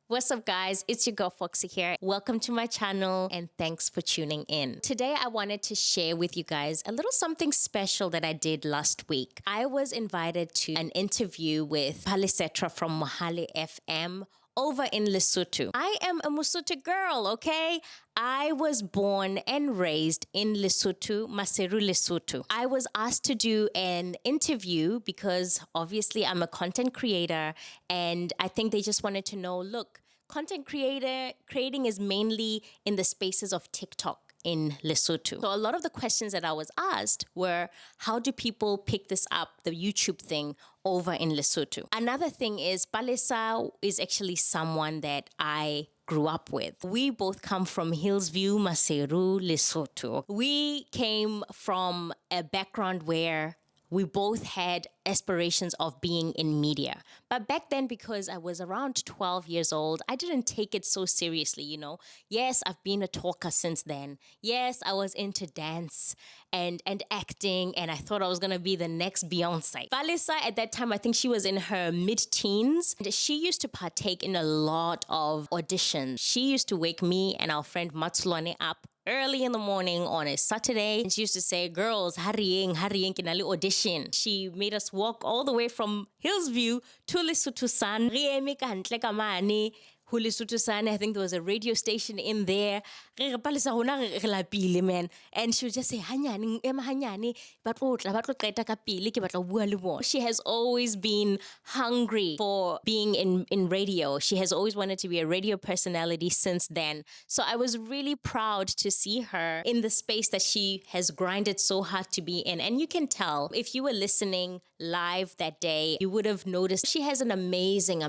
What's up, guys? It's your girl Foxy here. Welcome to my channel and thanks for tuning in. Today, I wanted to share with you guys a little something special that I did last week. I was invited to an interview with LESOTHO from MohaleFM over in Lesotho. I am a Lesotho girl, okay? I was born and raised in Lesotho, Maseru, Lesotho. I was asked to do an interview because obviously I'm a content creator and I think they just wanted to know, look, creating is mainly in the spaces of TikTok in Lesotho. So a lot of the questions that I was asked were, how do people pick this up, the YouTube thing, over in Lesotho? Another thing is, Palesa is actually someone that I grew up with. We both come from Hillsview, Maseru, Lesotho. We came from a background where we both had aspirations of being in media. But back then, because I was around 12 years old, I didn't take it so seriously, you know. Yes, I've been a talker since then. Yes, I was into dance and acting, and I thought I was going to be the next Beyonce. Palesa, at that time, I think she was in her mid-teens. She used to partake in a lot of auditions. She used to wake me and our friend Matsulwane up early in the morning on a Saturday. And she used to say, girls, hurrying, kinali audition. She made us walk all the way from Hillsview to Lesotho San. Lesotho San, I think there was a radio station in there. Man. And she would just say, she has always been hungry for being in radio. She has always wanted to be a radio personality since then. So I was really proud to see her in the space that she has grinded so hard to be in. And you can tell, if you were listening live that day, you would have noticed she has an amazing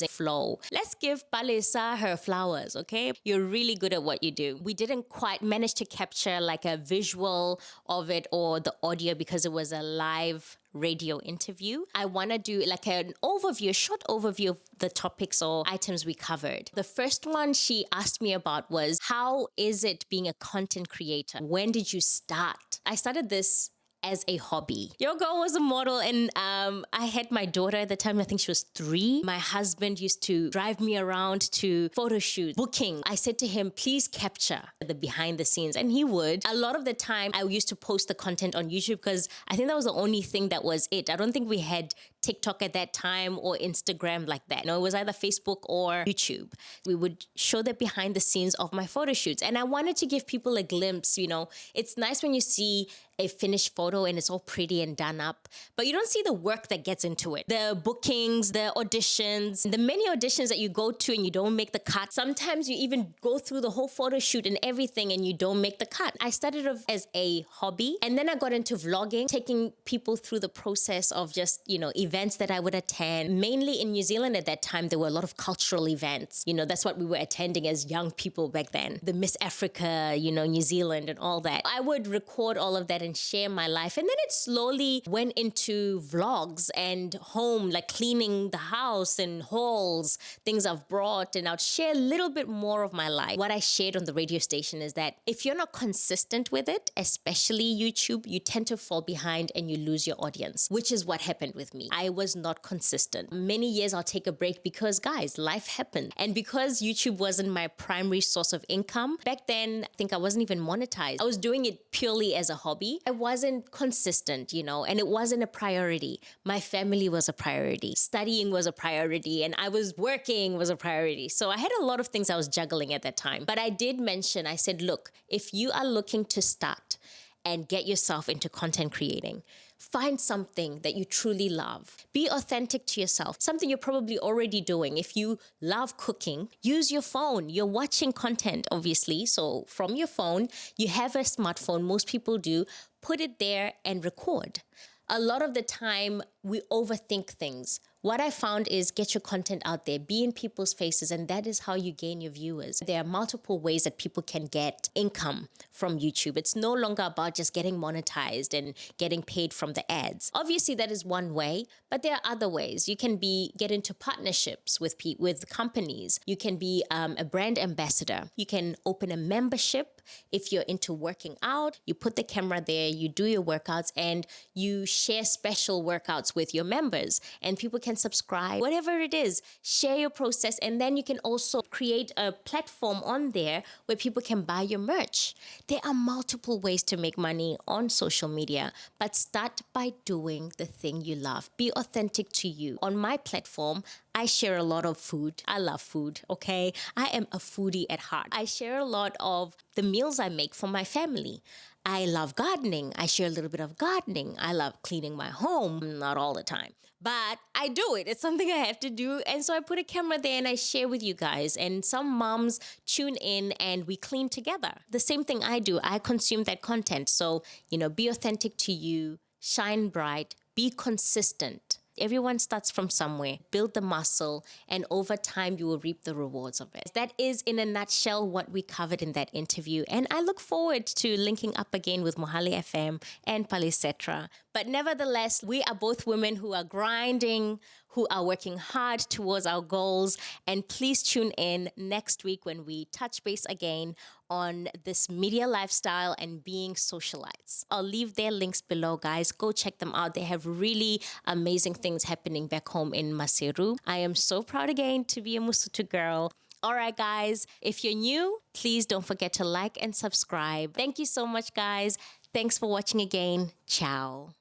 flow. Let's give Palesa her flowers, okay? You're really good at what you do. We didn't quite manage to capture like a visual of it or the audio because it was a live radio interview. I want to do like an overview, a short overview of the topics or items we covered. The first one she asked me about was, how is it being a content creator? When did you start? I started this as a hobby. Your girl was a model and I had my daughter at the time, I think she was 3. My husband used to drive me around to photo shoots, booking. I said to him, please capture the behind the scenes, and he would. A lot of the time I used to post the content on YouTube because I think that was the only thing that was it. I don't think we had TikTok at that time or Instagram like that. No, it was either Facebook or YouTube. We would show the behind the scenes of my photo shoots. And I wanted to give people a glimpse, you know. It's nice when you see a finished photo and it's all pretty and done up, but you don't see the work that gets into it. The bookings, the auditions, the many auditions that you go to and you don't make the cut. Sometimes you even go through the whole photo shoot and everything and you don't make the cut. I started off as a hobby and then I got into vlogging, taking people through the process of just, you know, events that I would attend. Mainly in New Zealand at that time, there were a lot of cultural events. You know, that's what we were attending as young people back then. The Miss Africa, you know, New Zealand and all that. I would record all of that and share my life. And then it slowly went into vlogs and home, like cleaning the house and hauls, things I've brought, and I'll share a little bit more of my life. What I shared on the radio station is that if you're not consistent with it, especially YouTube, you tend to fall behind and you lose your audience, which is what happened with me. I was not consistent. Many years I'll take a break because, guys, life happened. And because YouTube wasn't my primary source of income, back then, I think I wasn't even monetized. I was doing it purely as a hobby. I wasn't consistent, you know, and it wasn't a priority. My family was a priority. Studying was a priority, and I was working was a priority. So I had a lot of things I was juggling at that time. But I did mention, I said, look, if you are looking to start and get yourself into content creating, find something that you truly love. Be authentic to yourself. Something you're probably already doing. If you love cooking, use your phone. You're watching content, obviously. So from your phone, you have a smartphone. Most people do. Put it there and record. A lot of the time, we overthink things. What I found is get your content out there, be in people's faces, and that is how you gain your viewers. There are multiple ways that people can get income from YouTube. It's no longer about just getting monetized and getting paid from the ads. Obviously, that is one way, but there are other ways. You can get into partnerships with companies. You can be a brand ambassador. You can open a membership. If you're into working out, you put the camera there, you do your workouts, and you share special workouts with your members, and people can and subscribe, whatever it is, share your process. And then you can also create a platform on there where people can buy your merch. There are multiple ways to make money on social media, but start by doing the thing you love. Be authentic to you. On my platform, I share a lot of food. I love food, okay? I am a foodie at heart. I share a lot of the meals I make for my family. I love gardening. I share a little bit of gardening. I love cleaning my home, not all the time, but I do it. It's something I have to do. And so I put a camera there and I share with you guys. And some moms tune in and we clean together. The same thing I do. I consume that content. So, be authentic to you, shine bright, be consistent. Everyone starts from somewhere. Build the muscle, and over time, you will reap the rewards of it. That is, in a nutshell, what we covered in that interview. And I look forward to linking up again with Mohale FM and Palisetra. But nevertheless, we are both women who are grinding, who are working hard towards our goals. And please tune in next week when we touch base again on this media lifestyle and being socialites. I'll leave their links below, guys. Go check them out. They have really amazing things happening back home in Maseru. I am so proud again to be a Musutu girl. All right, guys, if you're new, please don't forget to like and subscribe. Thank you so much, guys. Thanks for watching again. Ciao.